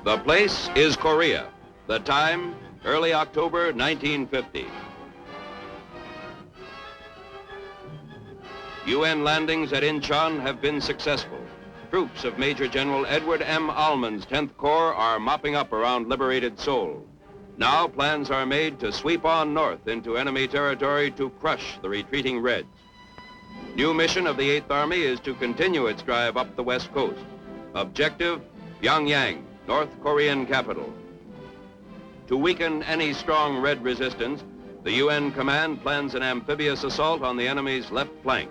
The place is Korea. The time, early October 1950. UN landings at Incheon have been successful. Troops of Major General Edward M. Almond's 10th Corps are mopping up around liberated Seoul. Now plans are made to sweep on north into enemy territory to crush the retreating Reds. New mission of the 8th Army is to continue its drive up the west coast. Objective, Pyongyang, North Korean capital. To weaken any strong Red resistance, the UN command plans an amphibious assault on the enemy's left flank.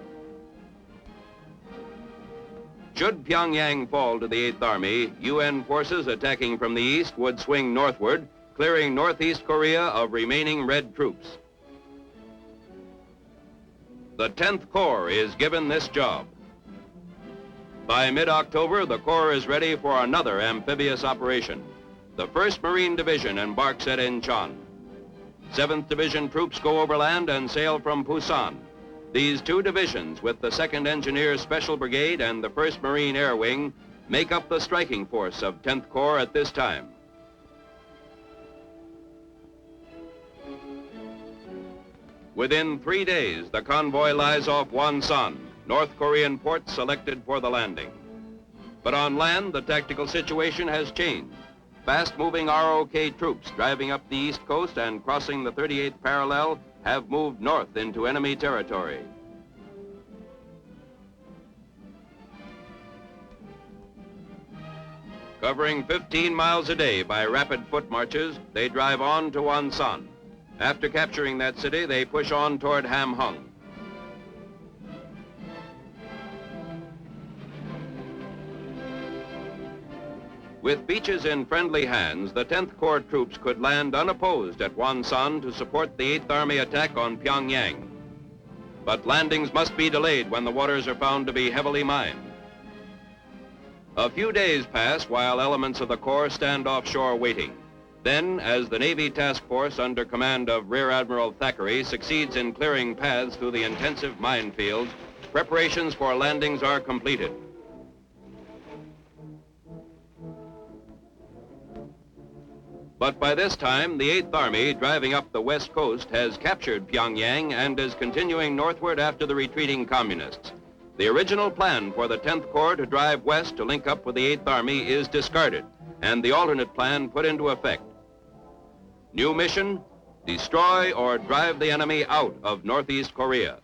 Should Pyongyang fall to the 8th Army, UN forces attacking from the east would swing northward, clearing northeast Korea of remaining Red troops. The 10th Corps is given this job. By mid-October, the Corps is ready for another amphibious operation. The 1st Marine Division embarks at Incheon. 7th Division troops go overland and sail from Busan. These two divisions, with the 2nd Engineer Special Brigade and the 1st Marine Air Wing, make up the striking force of 10th Corps at this time. Within 3 days, the convoy lies off Wonsan, North Korean port selected for the landing. But on land, the tactical situation has changed. Fast-moving ROK troops driving up the east coast and crossing the 38th parallel have moved north into enemy territory. Covering 15 miles a day by rapid foot marches, they drive on to Wonsan. After capturing that city, they push on toward Hamhung. With beaches in friendly hands, the 10th Corps troops could land unopposed at Wonsan to support the 8th Army attack on Pyongyang. But landings must be delayed when the waters are found to be heavily mined. A few days pass while elements of the Corps stand offshore waiting. Then, as the Navy Task Force under command of Rear Admiral Thackeray succeeds in clearing paths through the intensive minefields, preparations for landings are completed. But by this time, the 8th Army, driving up the west coast, has captured Pyongyang and is continuing northward after the retreating communists. The original plan for the 10th Corps to drive west to link up with the 8th Army is discarded, and the alternate plan put into effect. New mission, destroy or drive the enemy out of northeast Korea.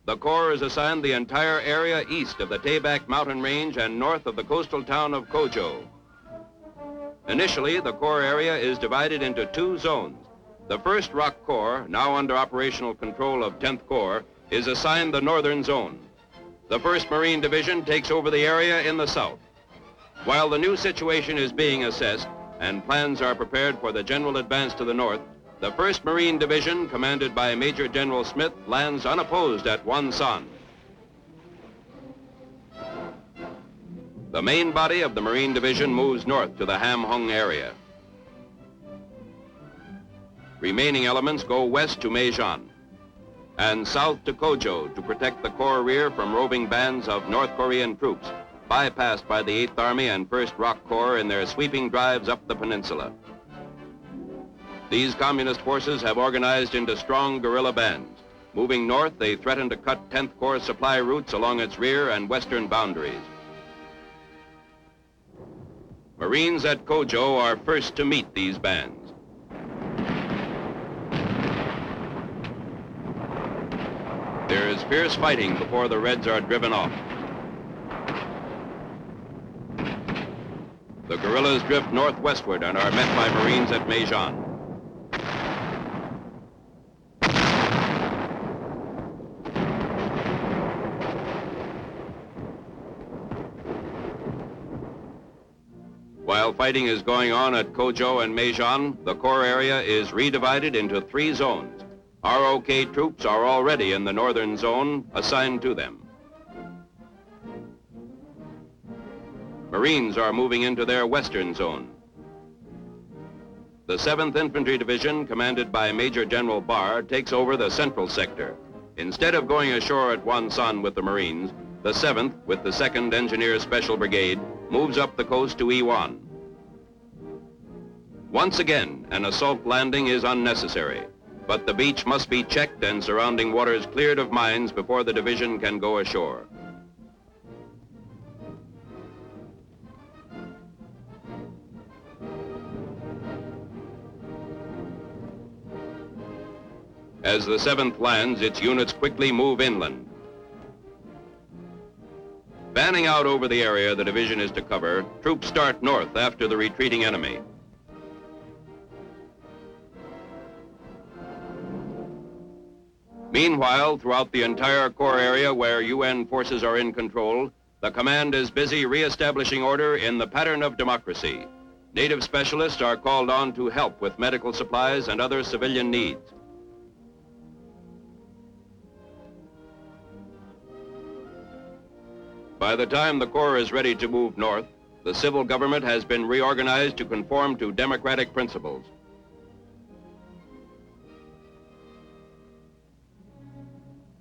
The Corps is assigned the entire area east of the Taebaek mountain range and north of the coastal town of Kojo. Initially, the Corps area is divided into 2 zones. The 1st Rock Corps, now under operational control of 10th Corps, is assigned the northern zone. The 1st Marine Division takes over the area in the south. While the new situation is being assessed and plans are prepared for the general advance to the north, the 1st Marine Division, commanded by Major General Smith, lands unopposed at Wonsan. The main body of the Marine Division moves north to the Hamhung area. Remaining elements go west to Maejeon and south to Kojo to protect the Corps rear from roving bands of North Korean troops, bypassed by the 8th Army and 1st Rock Corps in their sweeping drives up the peninsula. These communist forces have organized into strong guerrilla bands. Moving north, they threaten to cut 10th Corps supply routes along its rear and western boundaries. Marines at Kojo are first to meet these bands. There is fierce fighting before the Reds are driven off. The guerrillas drift northwestward and are met by Marines at Maejeon. While fighting is going on at Kojo and Maejeon, the Corps area is redivided into 3 zones. ROK troops are already in the northern zone assigned to them. Marines are moving into their western zone. The 7th Infantry Division, commanded by Major General Barr, takes over the central sector. Instead of going ashore at Wonsan with the Marines, the 7th, with the 2nd Engineer Special Brigade, moves up the coast to Iwan. Once again, an assault landing is unnecessary, but the beach must be checked and surrounding waters cleared of mines before the division can go ashore. As the 7th lands, its units quickly move inland. Fanning out over the area the division is to cover, troops start north after the retreating enemy. Meanwhile, throughout the entire Corps area where UN forces are in control, the command is busy re-establishing order in the pattern of democracy. Native specialists are called on to help with medical supplies and other civilian needs. By the time the Corps is ready to move north, the civil government has been reorganized to conform to democratic principles.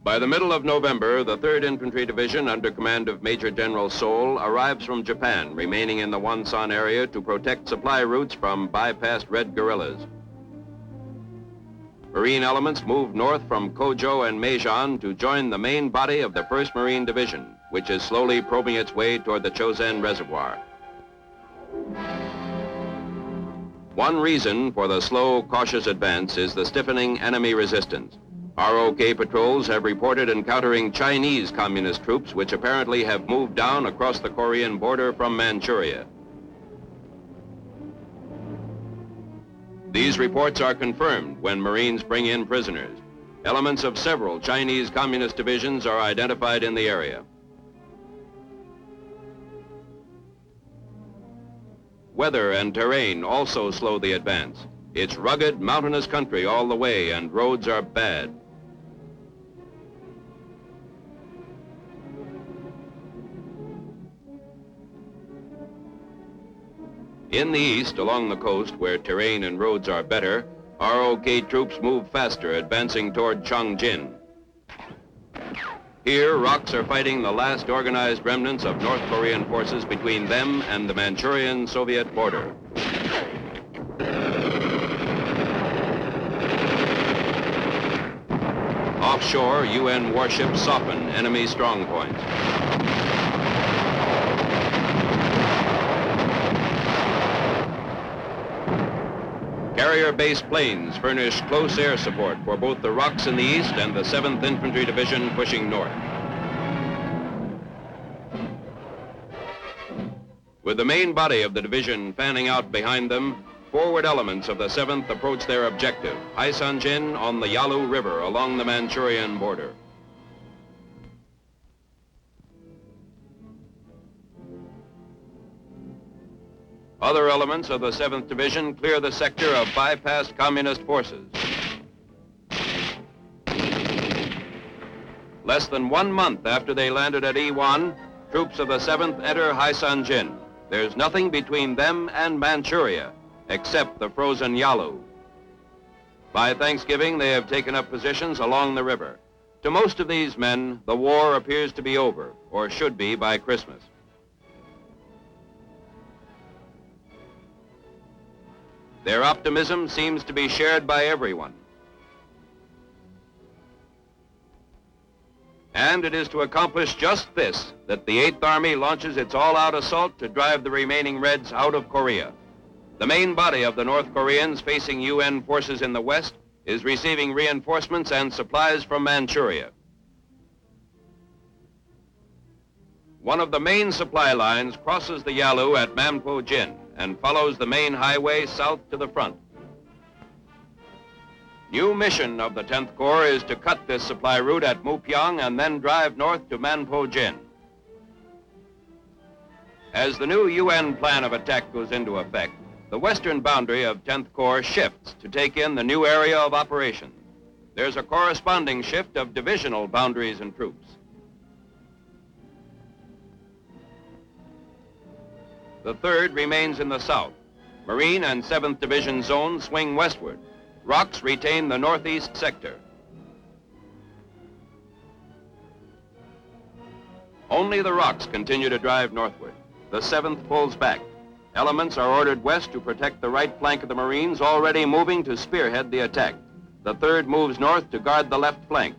By the middle of November, the 3rd Infantry Division under command of Major General Seoul arrives from Japan, remaining in the Wonsan area to protect supply routes from bypassed Red guerrillas. Marine elements move north from Kojo and Meijan to join the main body of the 1st Marine Division, which is slowly probing its way toward the Chosen Reservoir. One reason for the slow, cautious advance is the stiffening enemy resistance. ROK patrols have reported encountering Chinese communist troops which apparently have moved down across the Korean border from Manchuria. These reports are confirmed when Marines bring in prisoners. Elements of several Chinese communist divisions are identified in the area. Weather and terrain also slow the advance. It's rugged, mountainous country all the way, and roads are bad. In the east, along the coast, where terrain and roads are better, ROK troops move faster, advancing toward Chongjin. Here, ROKs are fighting the last organized remnants of North Korean forces between them and the Manchurian-Soviet border. Offshore, UN warships soften enemy strongpoints. Carrier-based planes furnish close air support for both the ROKs in the east and the 7th Infantry Division pushing north. With the main body of the division fanning out behind them, forward elements of the 7th approach their objective, Haisanjin on the Yalu River along the Manchurian border. Other elements of the 7th Division clear the sector of bypassed communist forces. Less than 1 month after they landed at Iwan, troops of the 7th enter Haisanjin. There's nothing between them and Manchuria, except the frozen Yalu. By Thanksgiving, they have taken up positions along the river. To most of these men, the war appears to be over, or should be by Christmas. Their optimism seems to be shared by everyone. And it is to accomplish just this that the 8th Army launches its all-out assault to drive the remaining Reds out of Korea. The main body of the North Koreans facing UN forces in the west is receiving reinforcements and supplies from Manchuria. One of the main supply lines crosses the Yalu at Manpo-jin and follows the main highway south to the front. New mission of the 10th Corps is to cut this supply route at Mupyong and then drive north to Manpo-jin. As the new UN plan of attack goes into effect, the western boundary of 10th Corps shifts to take in the new area of operations. There's a corresponding shift of divisional boundaries and troops. The 3rd remains in the south. Marine and 7th Division zones swing westward. ROKs retain the northeast sector. Only the ROKs continue to drive northward. The 7th pulls back. Elements are ordered west to protect the right flank of the Marines, already moving to spearhead the attack. The 3rd moves north to guard the left flank.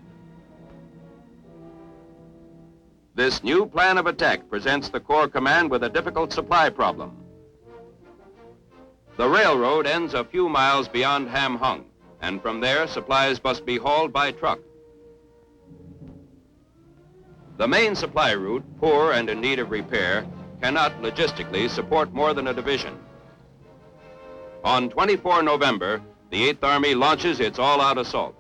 This new plan of attack presents the Corps Command with a difficult supply problem. The railroad ends a few miles beyond Ham Hung, and from there supplies must be hauled by truck. The main supply route, poor and in need of repair, cannot logistically support more than a division. On 24 November, the 8th Army launches its all-out assault.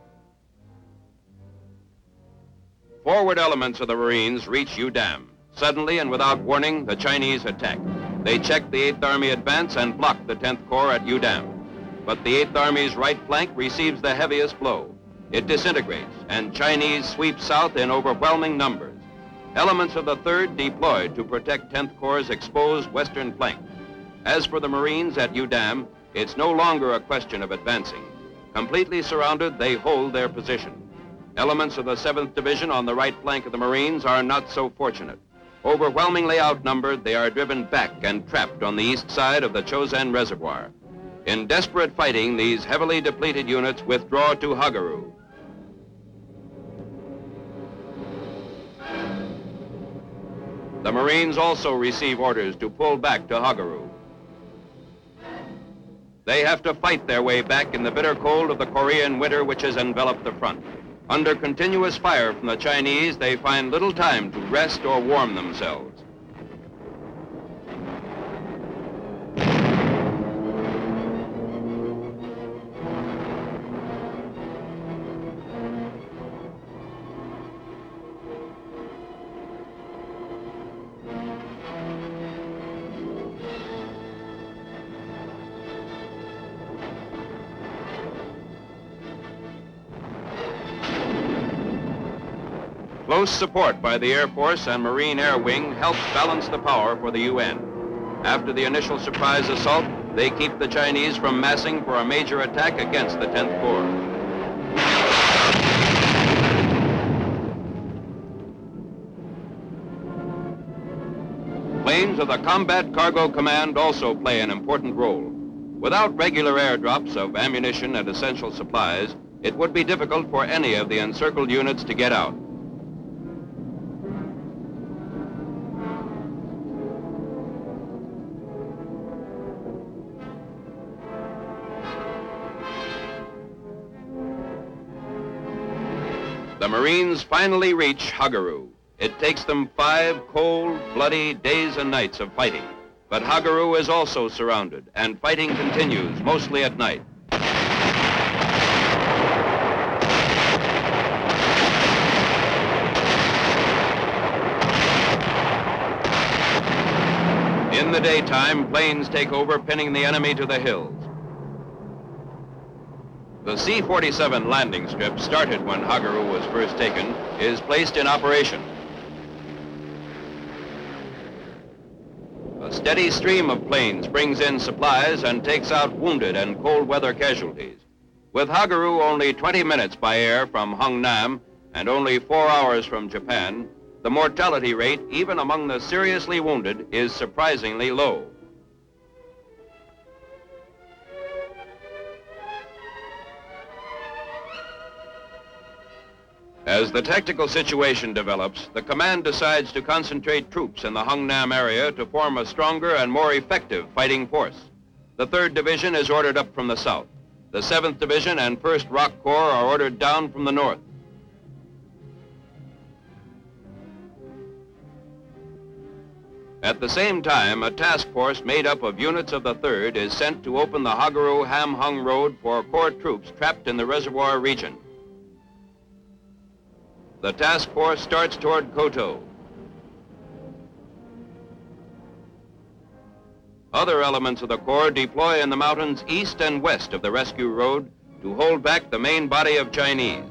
Forward elements of the Marines reach Udam. Suddenly and without warning, the Chinese attack. They check the 8th Army advance and block the 10th Corps at Udam. But the 8th Army's right flank receives the heaviest blow. It disintegrates, and Chinese sweep south in overwhelming numbers. Elements of the 3rd deployed to protect 10th Corps' exposed western flank. As for the Marines at Udam, it's no longer a question of advancing. Completely surrounded, they hold their position. Elements of the 7th Division on the right flank of the Marines are not so fortunate. Overwhelmingly outnumbered, they are driven back and trapped on the east side of the Chosin Reservoir. In desperate fighting, these heavily depleted units withdraw to Hagaru. The Marines also receive orders to pull back to Hagaru. They have to fight their way back in the bitter cold of the Korean winter which has enveloped the front. Under continuous fire from the Chinese, they find little time to rest or warm themselves. Close support by the Air Force and Marine Air Wing helps balance the power for the UN. After the initial surprise assault, they keep the Chinese from massing for a major attack against the 10th Corps. Planes of the Combat Cargo Command also play an important role. Without regular airdrops of ammunition and essential supplies, it would be difficult for any of the encircled units to get out. The Marines finally reach Hagaru. It takes them 5 cold, bloody days and nights of fighting. But Hagaru is also surrounded, and fighting continues, mostly at night. In the daytime, planes take over, pinning the enemy to the hills. The C-47 landing strip, started when Hagaru was first taken, is placed in operation. A steady stream of planes brings in supplies and takes out wounded and cold weather casualties. With Hagaru only 20 minutes by air from Hungnam and only 4 hours from Japan, the mortality rate, even among the seriously wounded, is surprisingly low. As the tactical situation develops, the command decides to concentrate troops in the Hungnam area to form a stronger and more effective fighting force. The 3rd Division is ordered up from the south. The 7th Division and 1st Rock Corps are ordered down from the north. At the same time, a task force made up of units of the 3rd is sent to open the Hagaru-Ham Hung Road for Corps troops trapped in the reservoir region. The task force starts toward Koto. Other elements of the Corps deploy in the mountains east and west of the rescue road to hold back the main body of Chinese.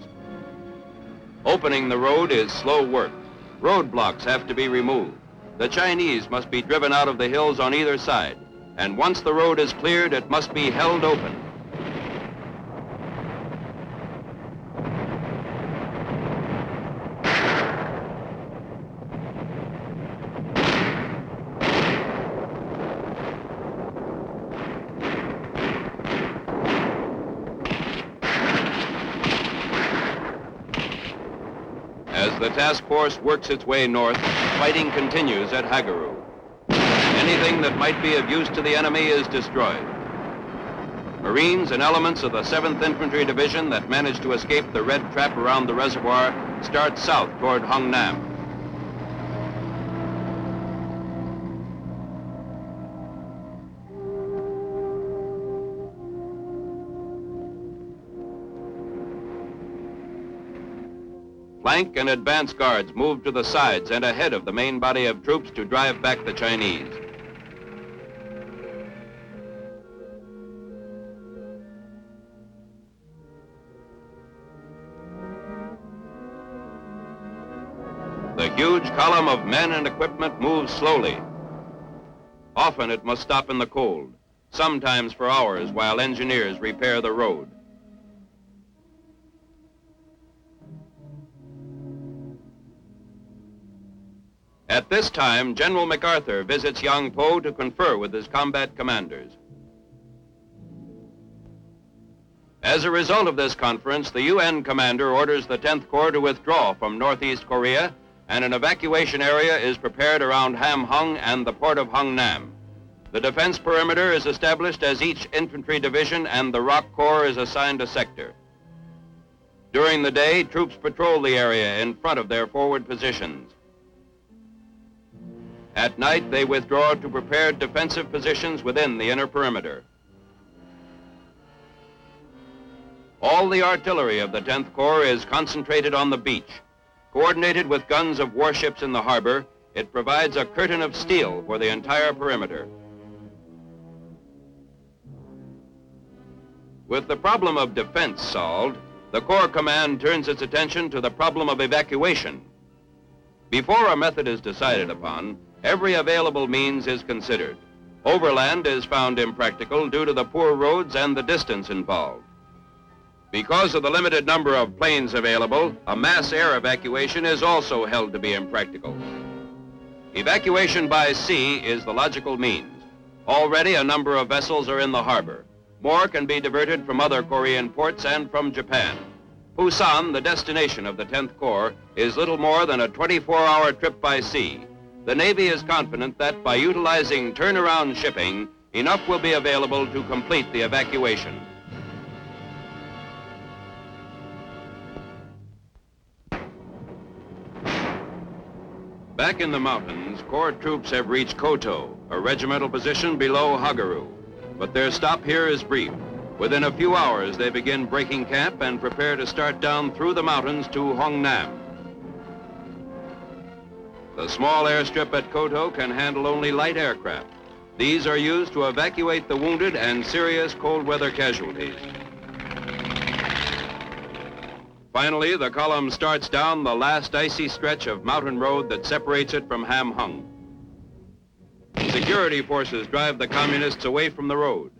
Opening the road is slow work. Roadblocks have to be removed. The Chinese must be driven out of the hills on either side, and once the road is cleared, it must be held open. As the task force works its way north, fighting continues at Hagaru. Anything that might be of use to the enemy is destroyed. Marines and elements of the 7th Infantry Division that managed to escape the red trap around the reservoir start south toward Hungnam. Flank and advance guards move to the sides and ahead of the main body of troops to drive back the Chinese. The huge column of men and equipment moves slowly. Often it must stop in the cold, sometimes for hours while engineers repair the road. At this time, General MacArthur visits Yangpo to confer with his combat commanders. As a result of this conference, the UN commander orders the 10th Corps to withdraw from northeast Korea, and an evacuation area is prepared around Hamhung and the port of Hungnam. The defense perimeter is established as each infantry division and the Rock Corps is assigned a sector. During the day, troops patrol the area in front of their forward positions. At night, they withdraw to prepared defensive positions within the inner perimeter. All the artillery of the 10th Corps is concentrated on the beach. Coordinated with guns of warships in the harbor, it provides a curtain of steel for the entire perimeter. With the problem of defense solved, the Corps Command turns its attention to the problem of evacuation. Before a method is decided upon, every available means is considered. Overland is found impractical due to the poor roads and the distance involved. Because of the limited number of planes available, a mass air evacuation is also held to be impractical. Evacuation by sea is the logical means. Already a number of vessels are in the harbor. More can be diverted from other Korean ports and from Japan. Busan, the destination of the 10th Corps, is little more than a 24-hour trip by sea. The Navy is confident that by utilizing turnaround shipping, enough will be available to complete the evacuation. Back in the mountains, Corps troops have reached Koto, a regimental position below Hagaru. But their stop here is brief. Within a few hours, they begin breaking camp and prepare to start down through the mountains to Hungnam. The small airstrip at Koto can handle only light aircraft. These are used to evacuate the wounded and serious cold weather casualties. Finally, the column starts down the last icy stretch of mountain road that separates it from Hamhung. Security forces drive the communists away from the road.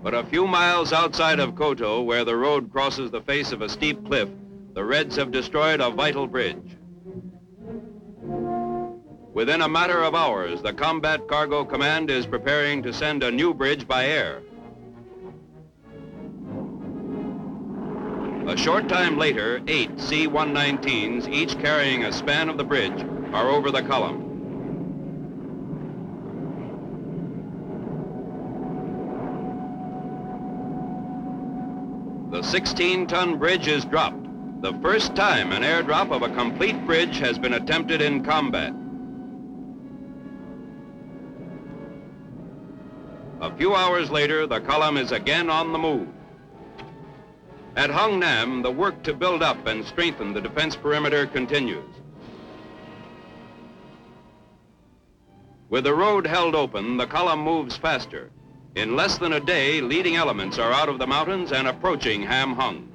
But a few miles outside of Koto, where the road crosses the face of a steep cliff, the Reds have destroyed a vital bridge. Within a matter of hours, the Combat Cargo Command is preparing to send a new bridge by air. A short time later, 8 C-119s, each carrying a span of the bridge, are over the column. The 16-ton bridge is dropped, the first time an airdrop of a complete bridge has been attempted in combat. A few hours later, the column is again on the move. At Hungnam, the work to build up and strengthen the defense perimeter continues. With the road held open, the column moves faster. In less than a day, leading elements are out of the mountains and approaching Hamhung.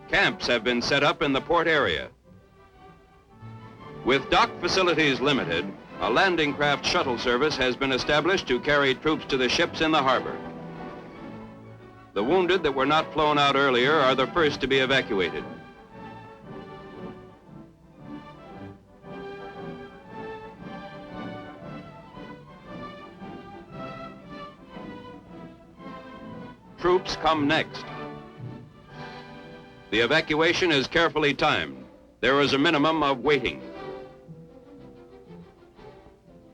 Camps have been set up in the port area. With dock facilities limited, a landing craft shuttle service has been established to carry troops to the ships in the harbor. The wounded that were not flown out earlier are the first to be evacuated. troops come next. The evacuation is carefully timed. There is a minimum of waiting.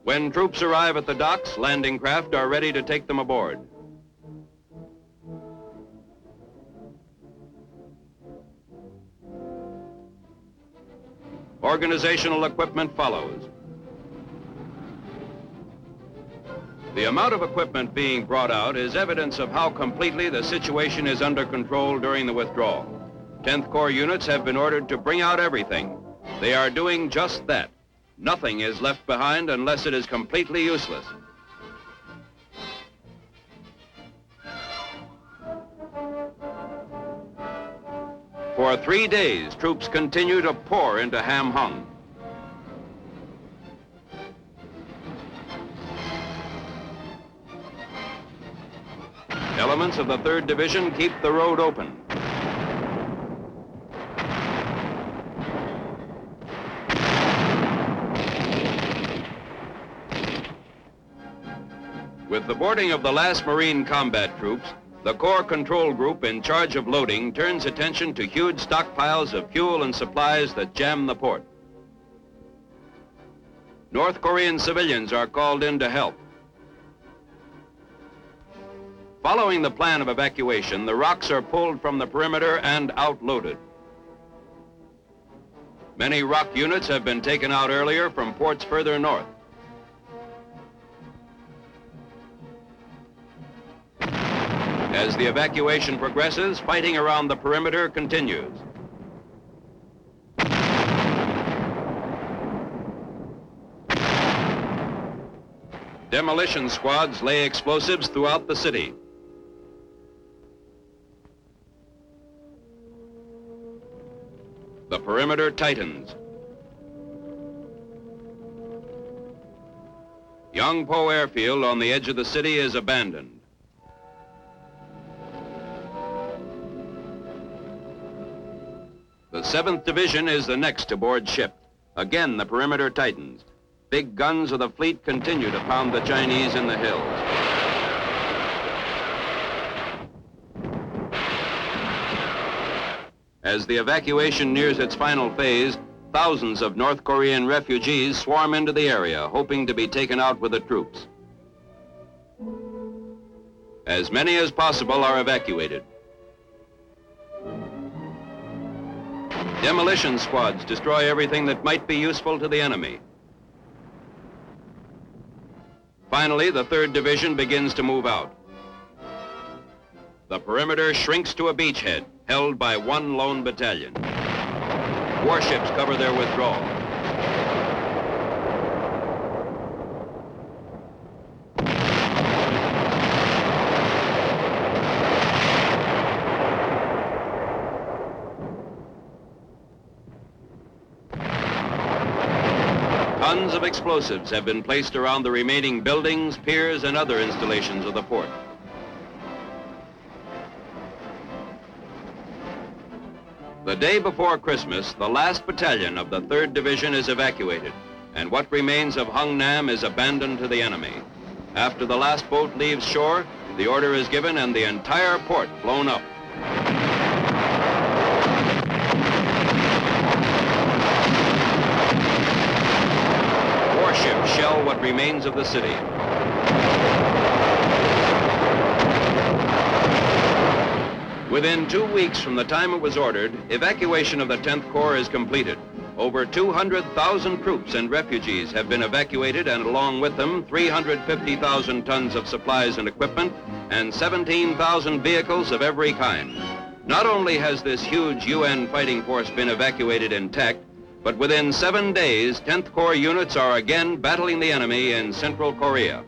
When troops arrive at the docks, landing craft are ready to take them aboard. Organizational equipment follows. The amount of equipment being brought out is evidence of how completely the situation is under control during the withdrawal. 10th Corps units have been ordered to bring out everything. They are doing just that. Nothing is left behind unless it is completely useless. For 3 days, troops continue to pour into Ham Hung. Elements of the 3rd Division keep the road open. With the boarding of the last Marine combat troops, the Corps Control Group in charge of loading turns attention to huge stockpiles of fuel and supplies that jam the port. North Korean civilians are called in to help. Following the plan of evacuation, the rocks are pulled from the perimeter and outloaded. Many rock units have been taken out earlier from ports further north. As the evacuation progresses, fighting around the perimeter continues. Demolition squads lay explosives throughout the city. The perimeter tightens. Yongpo Airfield on the edge of the city is abandoned. The 7th Division is the next to board ship. Again, the perimeter tightens. Big guns of the fleet continue to pound the Chinese in the hills. As the evacuation nears its final phase, thousands of North Korean refugees swarm into the area, hoping to be taken out with the troops. As many as possible are evacuated. Demolition squads destroy everything that might be useful to the enemy. Finally, the 3rd Division begins to move out. The perimeter shrinks to a beachhead, held by one lone battalion. Warships cover their withdrawal. Tons of explosives have been placed around the remaining buildings, piers, and other installations of the port. The day before Christmas, the last battalion of the 3rd Division is evacuated, and what remains of Hungnam is abandoned to the enemy. After the last boat leaves shore, the order is given and the entire port blown up. Warships shell what remains of the city. Within 2 weeks from the time it was ordered, evacuation of the 10th Corps is completed. Over 200,000 troops and refugees have been evacuated, and along with them, 350,000 tons of supplies and equipment, and 17,000 vehicles of every kind. Not only has this huge UN fighting force been evacuated intact, but within 7 days, 10th Corps units are again battling the enemy in Central Korea.